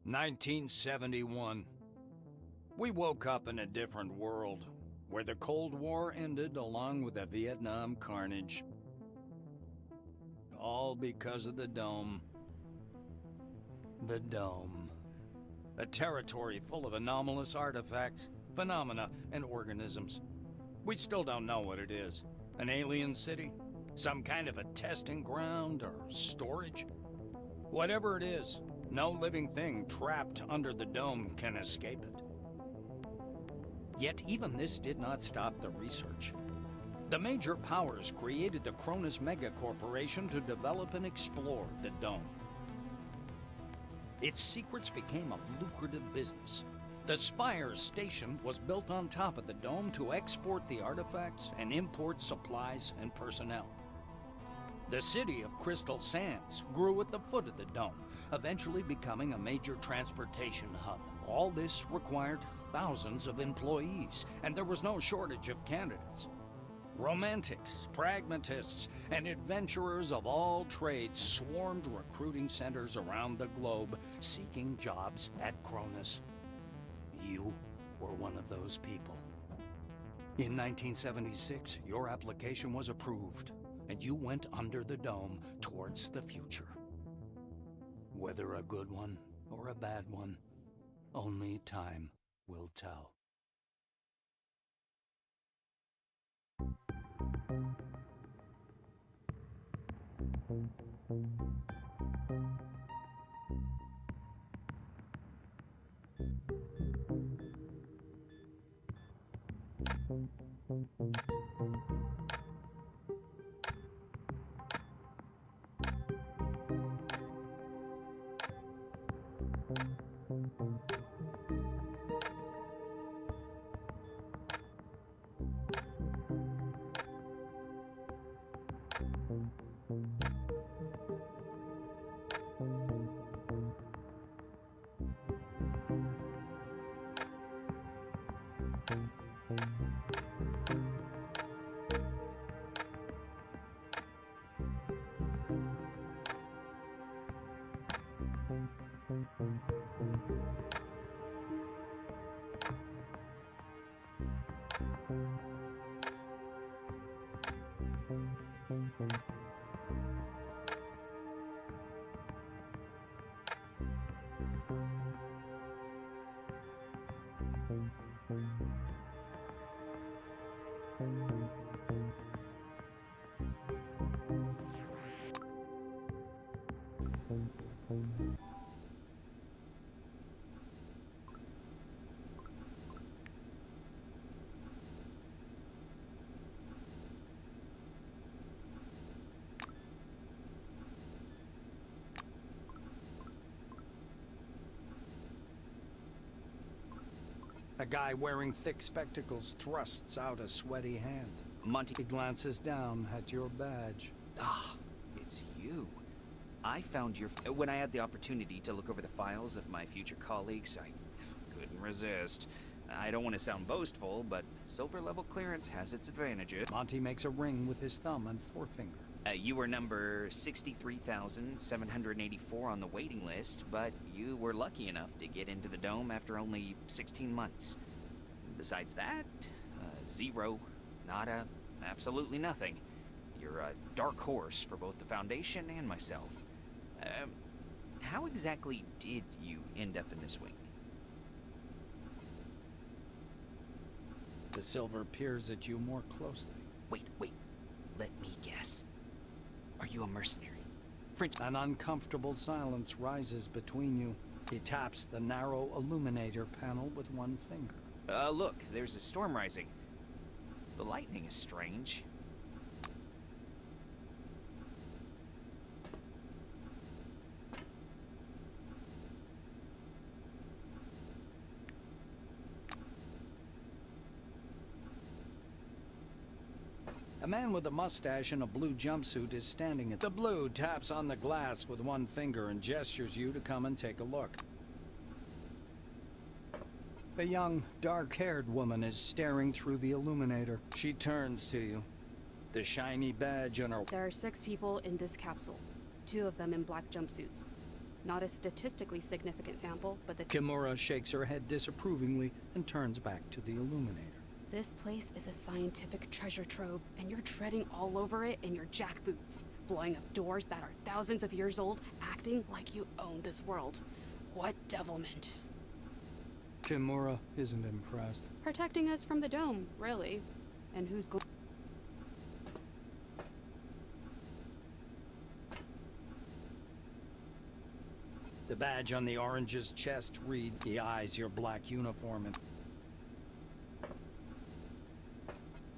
1971. We woke up in a different world, where the Cold War ended along with the Vietnam carnage. All because of the Dome. The Dome. A territory full of anomalous artifacts, phenomena, and organisms. We still don't know what it is. An alien city? Some kind of a testing ground or storage? Whatever it is, no living thing trapped under the dome can escape it. Yet even this did not stop the research. The major powers created the Cronus Megacorporation to develop and explore the dome. Its secrets became a lucrative business. The Spire station was built on top of the dome to export the artifacts and import supplies and personnel. The city of Crystal Sands grew at the foot of the dome, eventually becoming a major transportation hub. All this required thousands of employees, and there was no shortage of candidates. Romantics, pragmatists, and adventurers of all trades swarmed recruiting centers around the globe, seeking jobs at Cronus. You were one of those people. In 1976, your application was approved, and you went under the dome towards the future. Whether a good one or a bad one, only time will tell. A guy wearing thick spectacles thrusts out a sweaty hand. Monty. He glances down at your badge. Ah, it's you. I found your... When I had the opportunity to look over the files of my future colleagues, I couldn't resist. I don't want to sound boastful, but silver level clearance has its advantages. Monty makes a ring with his thumb and forefinger. You were number 63,784 on the waiting list, but you were lucky enough to get into the dome after only 16 months. Besides that, zero, nada, absolutely nothing. You're a dark horse for both the Foundation and myself. How exactly did you end up in this wing? The silver peers at you more closely. Wait, let me guess. Are you a mercenary? French. An uncomfortable silence rises between you. He taps the narrow illuminator panel with one finger. Look, there's a storm rising. The lightning is strange. A man with a mustache and a blue jumpsuit is standing at the blue, taps on the glass with one finger and gestures you to come and take a look. A young, dark-haired woman is staring through the illuminator. She turns to you, the shiny badge on her... There are 6 people in this capsule, 2 of them in black jumpsuits. Not a statistically significant sample, but the... Kimura shakes her head disapprovingly and turns back to the illuminator. This place is a scientific treasure trove, and you're treading all over it in your jackboots, blowing up doors that are thousands of years old, acting like you own this world. What devilment. Kimura isn't impressed. Protecting us from the dome, really. And who's going... The badge on the orange's chest reads, "The eyes your black uniform." And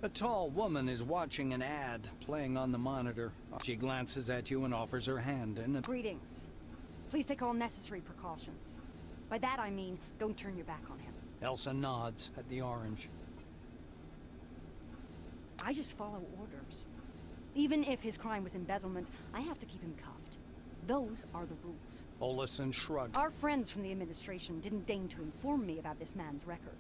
a tall woman is watching an ad playing on the monitor. She glances at you and offers her hand in a... Greetings. Please take all necessary precautions. By that I mean, don't turn your back on him. Elsa nods at the orange. I just follow orders. Even if his crime was embezzlement, I have to keep him cuffed. Those are the rules. Olesen shrugged. Our friends from the administration didn't deign to inform me about this man's record.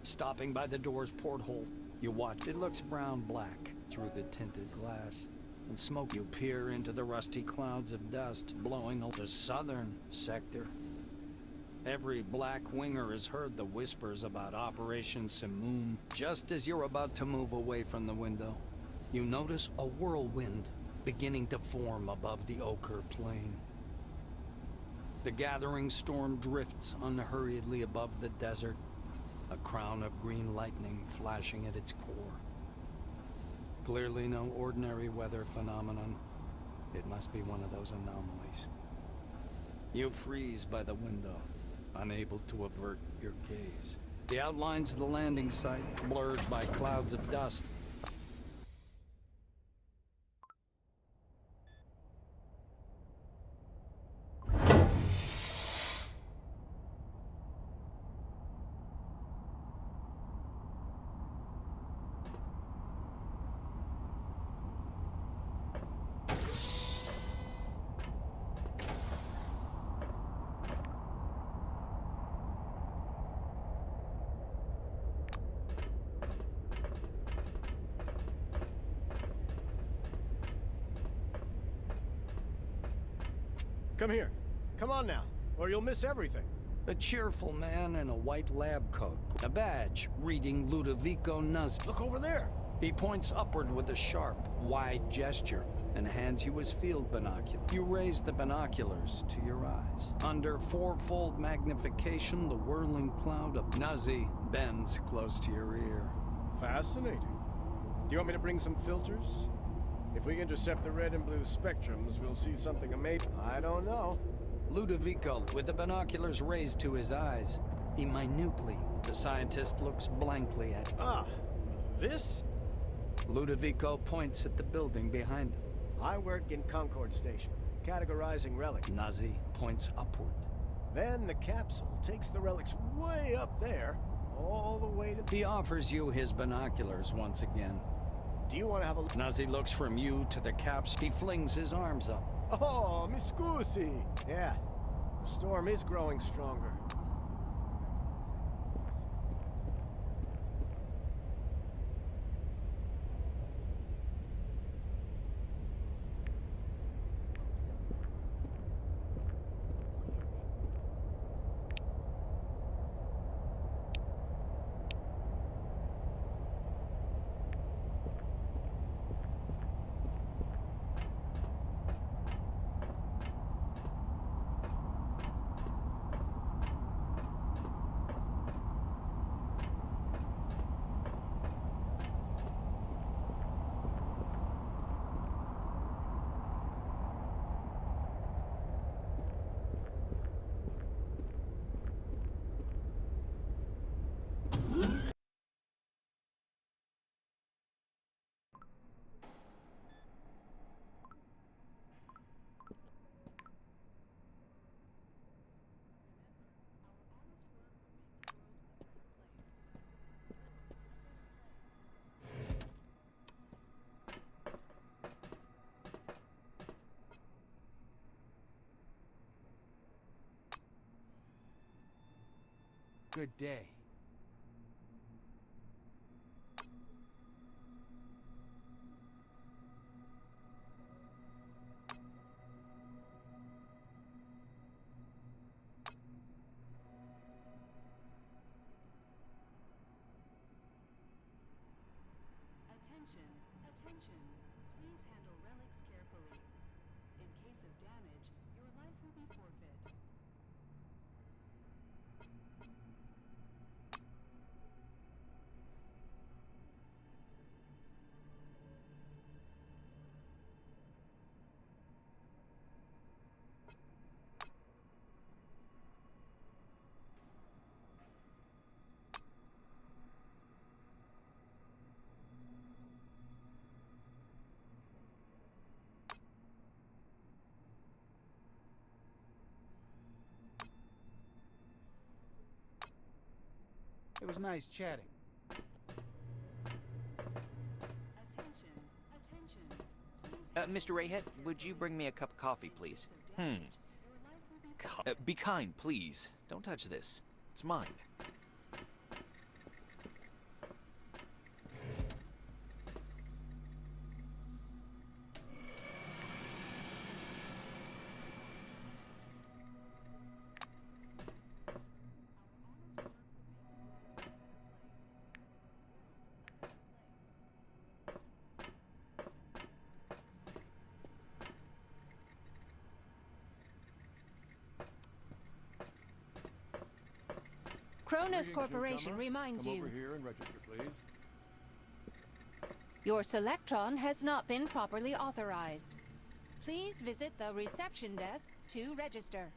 Stopping by the door's porthole, you watch. It looks brown-black through the tinted glass. And smoke, you peer into the rusty clouds of dust blowing over the southern sector. Every black winger has heard the whispers about Operation Simoom. Just as you're about to move away from the window, you notice a whirlwind beginning to form above the ochre plain. The gathering storm drifts unhurriedly above the desert, a crown of green lightning flashing at its core. Clearly no ordinary weather phenomenon. It must be one of those anomalies. You freeze by the window, unable to avert your gaze. The outlines of the landing site blurred by clouds of dust. Come here. Come on now, or you'll miss everything. A cheerful man in a white lab coat, a badge reading Ludovico Nazi. Look over there. He points upward with a sharp, wide gesture and hands you his field binoculars. You raise the binoculars to your eyes. Under fourfold magnification, the whirling cloud of Nazi bends close to your ear. Fascinating. Do you want me to bring some filters? If we intercept the red and blue spectrums, we'll see something amazing. I don't know. Ludovico, with the binoculars raised to his eyes, he minutely. The scientist looks blankly at him. Ah, this? Ludovico points at the building behind him. I work in Concord Station, categorizing relics. Nazi points upward. Then the capsule takes the relics way up there, all the way to... He offers you his binoculars once again. Do you want to have a look? Nazi looks from you to the caps. He flings his arms up. Oh, mi scusi. Yeah, the storm is growing stronger. good day. Attention, attention. Please handle relics carefully. In case of damage, your life will be forfeit. It was nice chatting. Attention, attention. Please Mr. Rayhead, would you bring me a cup of coffee, please? Your life will be Be kind, please. Don't touch this. It's mine. Kronos Greetings, Corporation newcomer. reminds Come you, over here and register, please. your Selectron has not been properly authorized. Please visit the reception desk to register.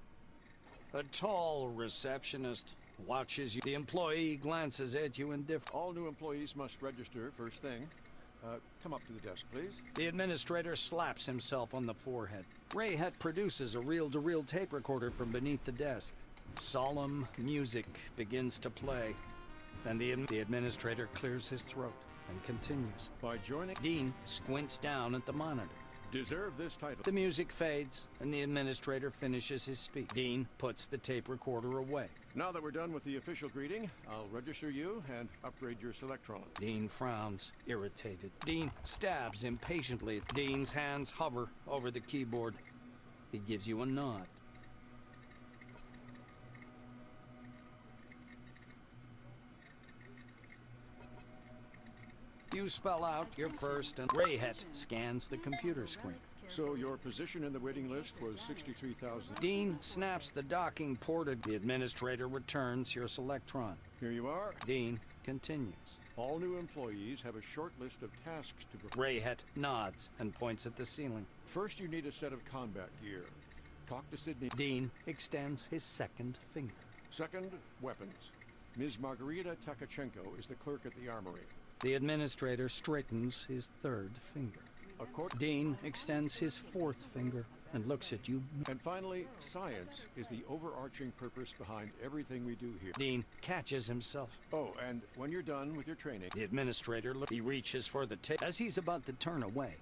A tall receptionist watches you. The employee glances at you indifferently. All new employees must register first thing. Come up to the desk, please. The administrator slaps himself on the forehead. Rayhet produces a reel-to-reel tape recorder from beneath the desk. Solemn music begins to play. Then the administrator clears his throat and continues. By joining, Dean squints down at the monitor. deserve this title. The music fades, and the administrator finishes his speech. Dean puts the tape recorder away. Now that we're done with the official greeting, I'll register you and upgrade your Selectron. Dean frowns, irritated. Dean stabs impatiently. Dean's hands hover over the keyboard. He gives you a nod. You spell out your first, and Rayhet scans the computer screen. So your position in the waiting list was 63,000. Dean snaps the docking port of the administrator returns your Selectron. Here you are. Dean continues. All new employees have a short list of tasks to perform. Rayhet nods and points at the ceiling. First, you need a set of combat gear. Talk to Sydney. Dean extends his second finger. Second, weapons. Ms. Margarita Takachenko is the clerk at the armory. The administrator straightens his third finger. Dean extends his fourth finger and looks at you. And finally, science is the overarching purpose behind everything we do here. Dean catches himself. Oh, and when you're done with your training, The administrator he reaches for the tape. As he's about to turn away,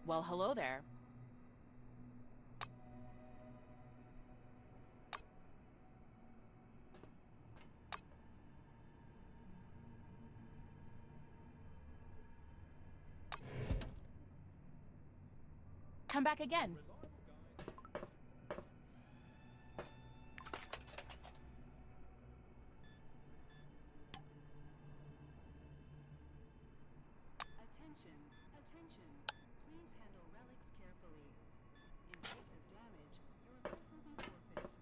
Well, hello there. Come back again. Attention, attention. Please handle relics carefully. In case of damage, your life will be forfeit.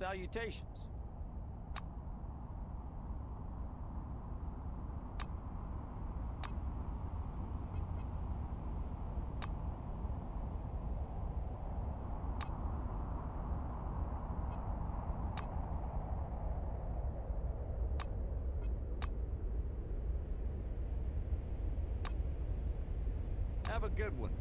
Salutations. Have a good one.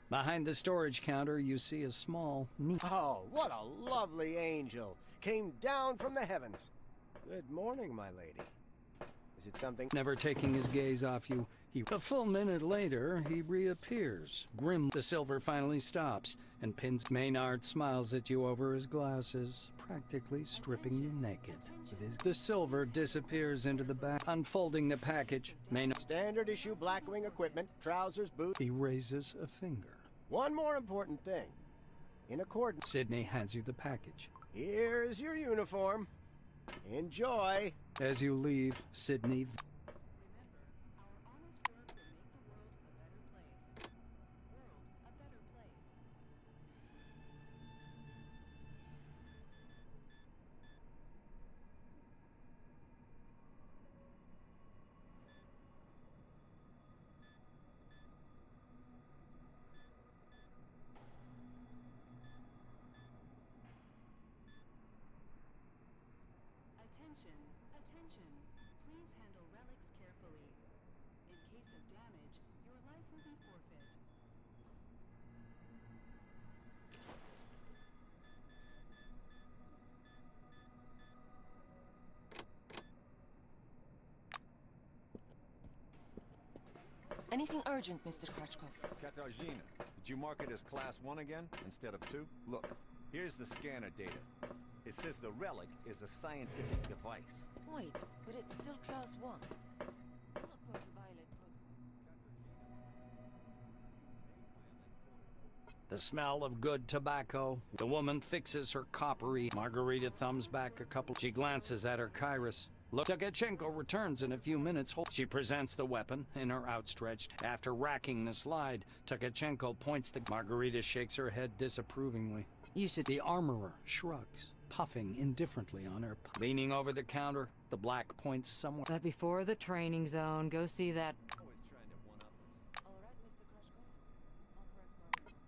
Behind the storage counter, you see a small, neat... Oh, what a lovely angel! Came down from the heavens. Good morning, my lady. Is it something? Never taking his gaze off you, a full minute later, he reappears. Grim, the silver finally stops, and pins... Maynard smiles at you over his glasses, practically stripping you naked. The silver disappears into the back, unfolding the package. Maynard... Standard issue Blackwing equipment, trousers, boots. He raises a finger. One more important thing. In accordance... Sydney hands you the package. Here's your uniform. Enjoy. As you leave, Sydney... Attention, attention. Please handle relics carefully. In case of damage, your life will be forfeit. Anything urgent, Mr. Krachkov? Katarzyna, did you mark it as Class 1 again, instead of 2? Look, here's the scanner data. It says the relic is a scientific device. Wait, but it's still Class 1. I'm not going to violate protocol. The smell of good tobacco. The woman fixes her coppery. Margarita thumbs back a couple. She glances at her Kairos. Look, Tukachenko returns in a few minutes. She presents the weapon in her outstretched. After racking the slide, Tukachenko points the... Margarita shakes her head disapprovingly. You should... The armorer shrugs, puffing indifferently on her... Leaning over the counter, the black points somewhere... But before the training zone, go see that... Always trying to one-up us. All right, Mr. Krachkov. I'll correct my report.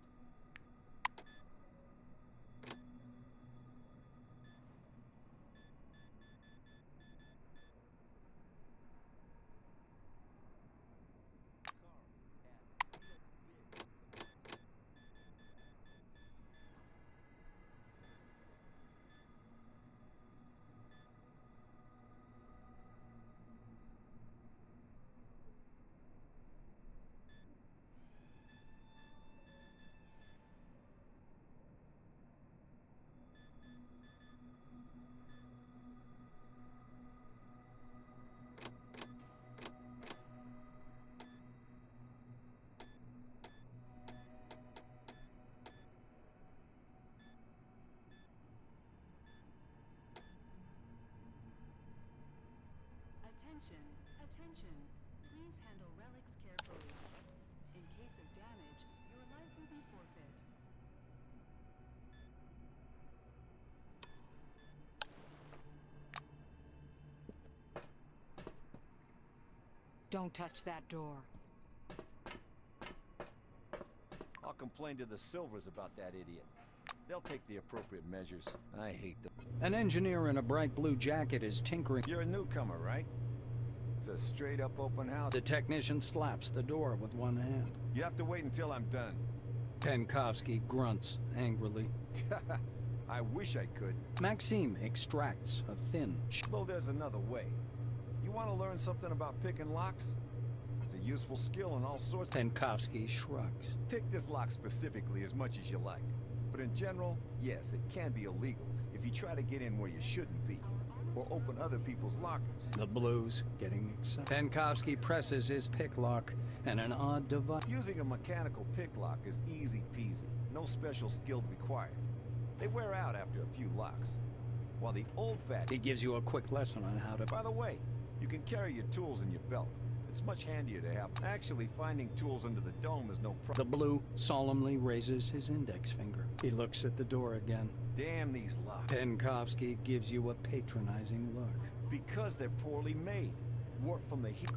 Attention. Please handle relics carefully. In case of damage, your life will be forfeit. Don't touch that door. I'll complain to the Silvers about that idiot. They'll take the appropriate measures. I hate them. An engineer in a bright blue jacket is tinkering. You're a newcomer, right? It's a straight-up open house. The technician slaps the door with one hand. You have to wait until I'm done. Penkovsky grunts angrily. I wish I could. Maxime extracts a thin Though there's another way. You want to learn something about picking locks? It's a useful skill in all sorts. Penkovsky shrugs. Pick this lock specifically as much as you like. But in general, yes, it can be illegal if you try to get in where you shouldn't be, or open other people's lockers. The blues getting excited. Penkovsky presses his pick lock, and an odd device. Using a mechanical pick lock is easy peasy, no special skill required. They wear out after a few locks. While the old-fashioned... He gives you a quick lesson on how to... By the way, you can carry your tools in your belt. It's much handier to have. Actually, finding tools under the dome is no problem. The blue solemnly raises his index finger. He looks at the door again. Damn these locks. Penkovsky gives you a patronizing look. Because they're poorly made. Warped from the heat.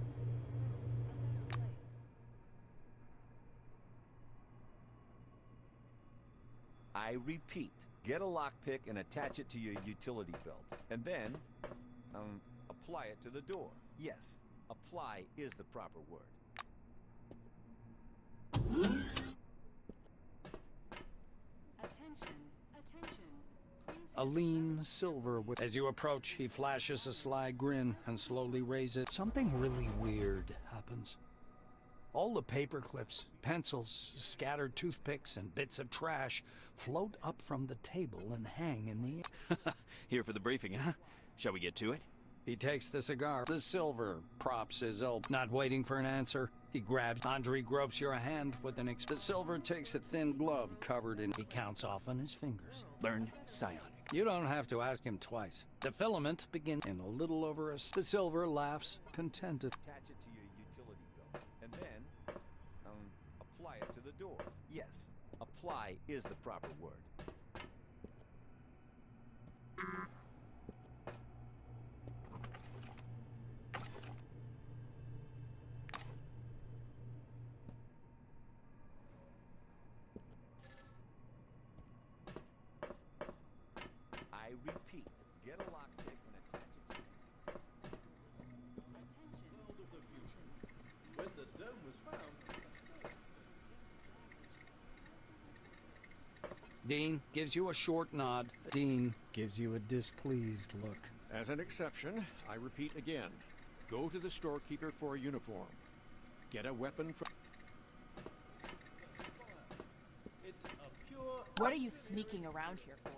I repeat, get a lockpick and attach it to your utility belt. And then, apply it to the door. Yes, apply is the proper word. Attention. Please. A lean silver with... As you approach, he flashes a sly grin and slowly raises... Something really weird happens. All the paper clips, pencils, scattered toothpicks, and bits of trash float up from the table and hang in the air. Here for the briefing, huh? Shall we get to it? He takes the cigar. The silver props his elbow. Not waiting for an answer, he grabs. Andre gropes your hand with an... The silver takes a thin glove covered in... He counts off on his fingers. Learn psionic. You don't have to ask him twice. The filament begins in a little over a... The silver laughs, contented. Attach it to your utility belt. And then, apply it to the door. Yes, apply is the proper word. I repeat, get a lockpick and attach it to World of the future. When the dome was found, Dean gives you a short nod. Dean gives you a displeased look. as an exception, I repeat again, go to the storekeeper for a uniform. Get a weapon from... It's a pure... What are you sneaking around here for?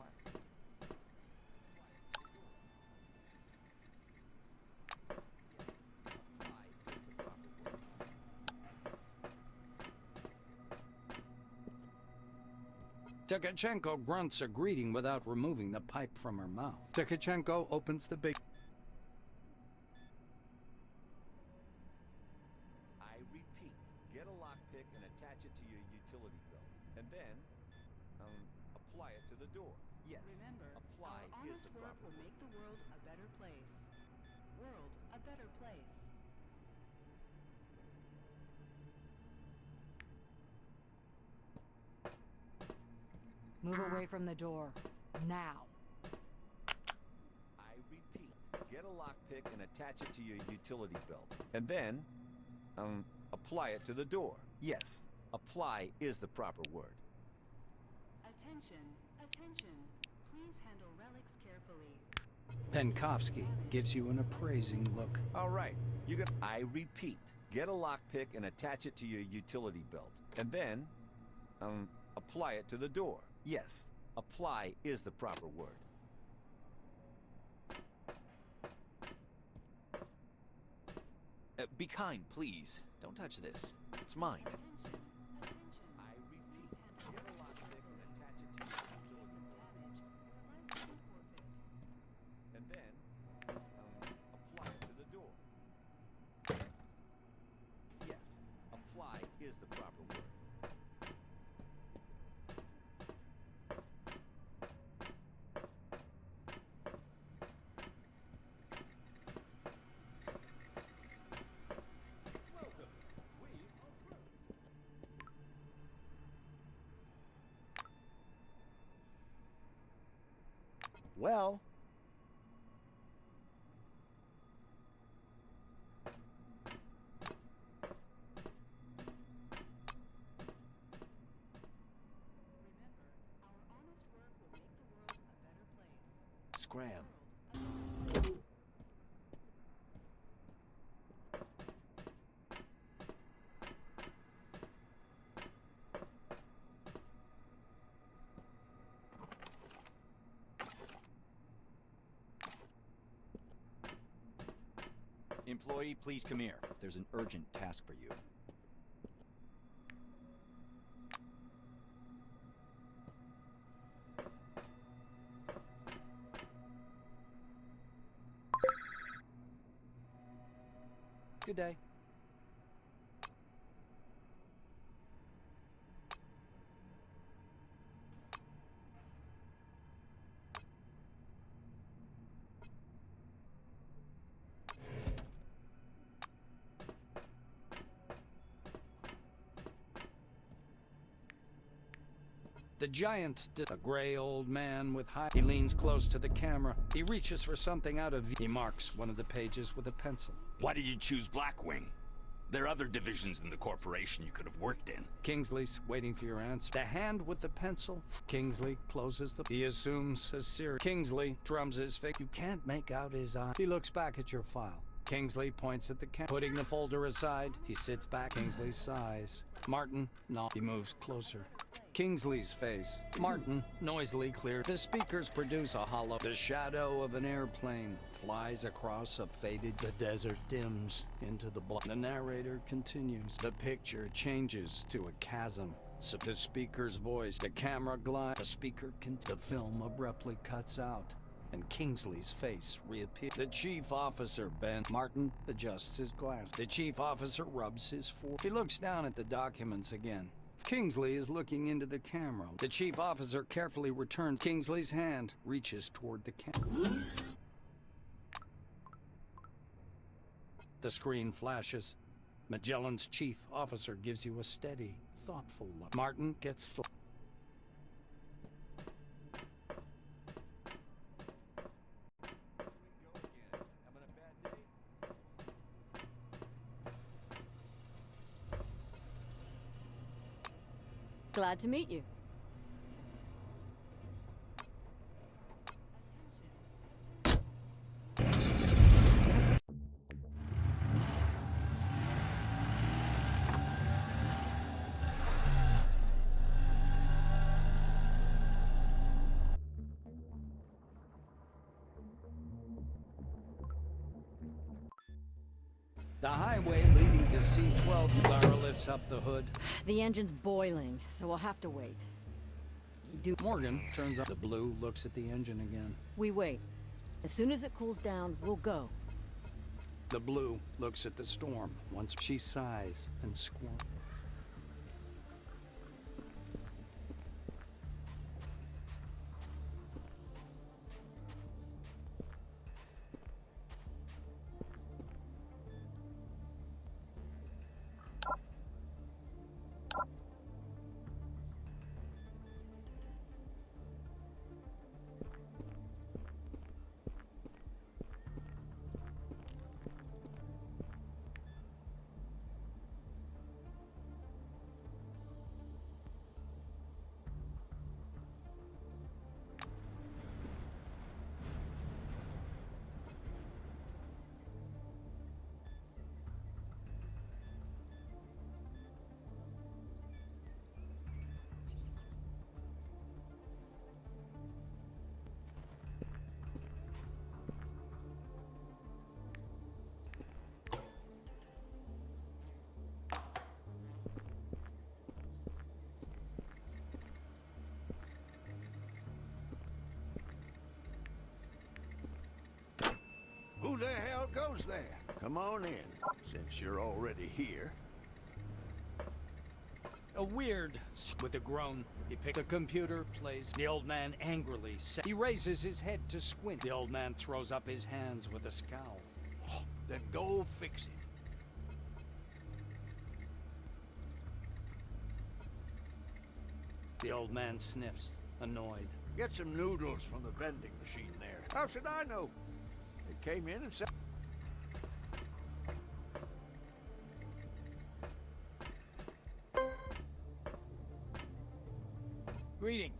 Tkachenko grunts a greeting without removing the pipe from her mouth. Tkachenko opens the big... I repeat, get a lockpick and attach it to your utility belt. And then, apply it to the door. Yes, Remember, apply our is honest the work proper will make the world a better place. World a better place. Move away from the door. Now. I repeat, get a lockpick and attach it to your utility belt. And then, apply it to the door. Yes, apply is the proper word. Attention, attention. Please handle relics carefully. Penkovsky gives you an appraising look. All right, you got... I repeat, get a lockpick and attach it to your utility belt. And then, apply it to the door. Yes, apply is the proper word. Be kind, please. Don't touch this. It's mine. Attention, attention. I repeat, get a lockpick and attach it to your utility belt. Damage, your life will be forfeit. And then, apply it to the door. is the proper word. Well, Scram. Employee, please come here. There's an urgent task for you. Good day. The giant, a gray old man with high... He leans close to the camera. He reaches for something out of... He marks one of the pages with a pencil. Why did you choose Blackwing? There are other divisions in the corporation you could have worked in. Kingsley's waiting for your answer. The hand with the pencil. Kingsley closes the... He assumes a serious... Kingsley drums his finger. You can't make out his eye. He looks back at your file. Kingsley points at the camera. Putting the folder aside, he sits back. Kingsley sighs. Martin, no. He moves closer. Kingsley's face. Martin, noisily clear. The speakers produce a hollow. The shadow of an airplane flies across a faded... The desert dims into the black. The narrator continues. The picture changes to a chasm. So the speaker's voice. The camera glides. The speaker the film abruptly cuts out. And Kingsley's face reappears. The chief officer bends. Martin adjusts his glass. The chief officer rubs his forehead. He looks down at the documents again. Kingsley is looking into the camera. The chief officer carefully returns. Kingsley's hand reaches toward the camera. The screen flashes. Magellan's chief officer gives you a steady, thoughtful look. Martin gets... Glad to meet you. The highway leading to C-12. Clara lifts up the hood. The engine's boiling, so we'll have to wait. Morgan turns on. The blue looks at the engine again. We wait. As soon as it cools down, we'll go. The blue looks at the storm. Once she sighs and squirms. Who the hell goes there? Come on in, since you're already here. A weird with a groan. He picked a computer, plays. The old man angrily says. He raises his head to squint. The old man throws up his hands with a scowl. Oh, then go fix it. The old man sniffs, annoyed. Get some noodles from the vending machine there. How should I know? It came in and said... Greetings.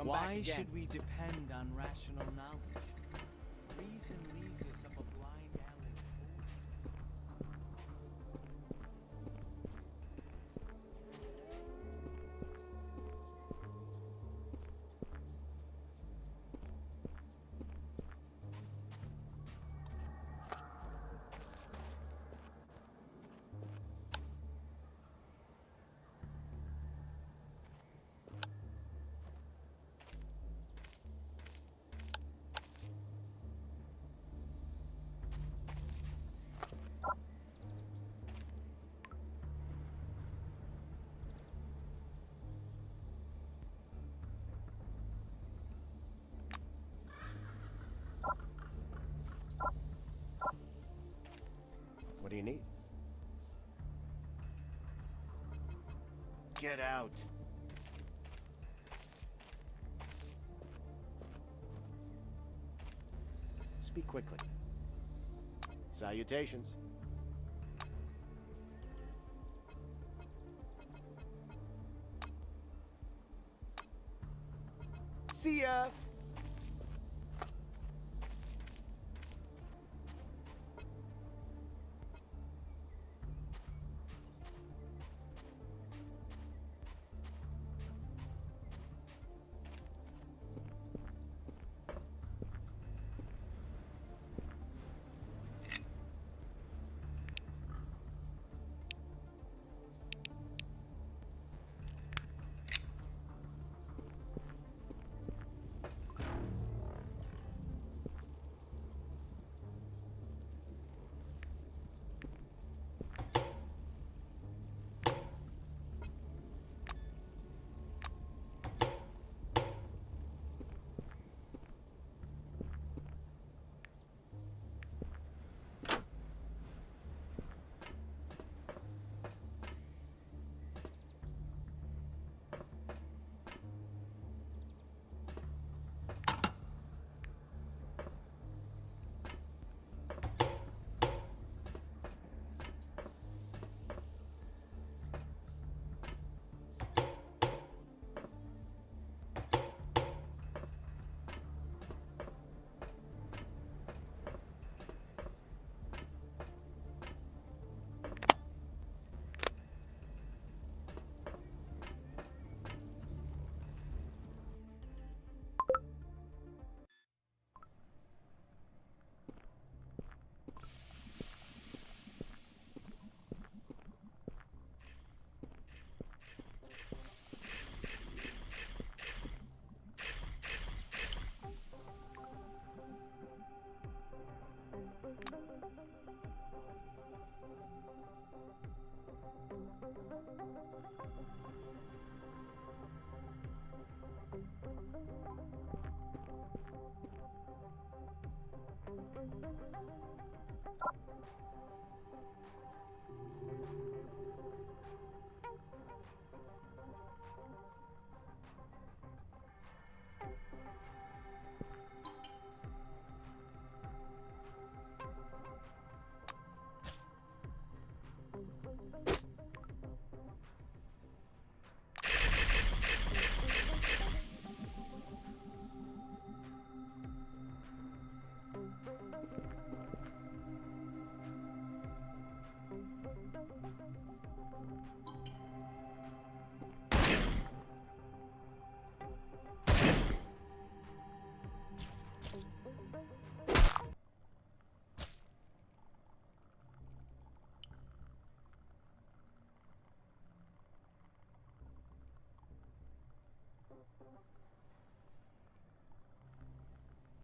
Why should we depend on rational knowledge? Reason leads us up a blind alley. What do you need? Get out. Speak quickly. Salutations. See ya!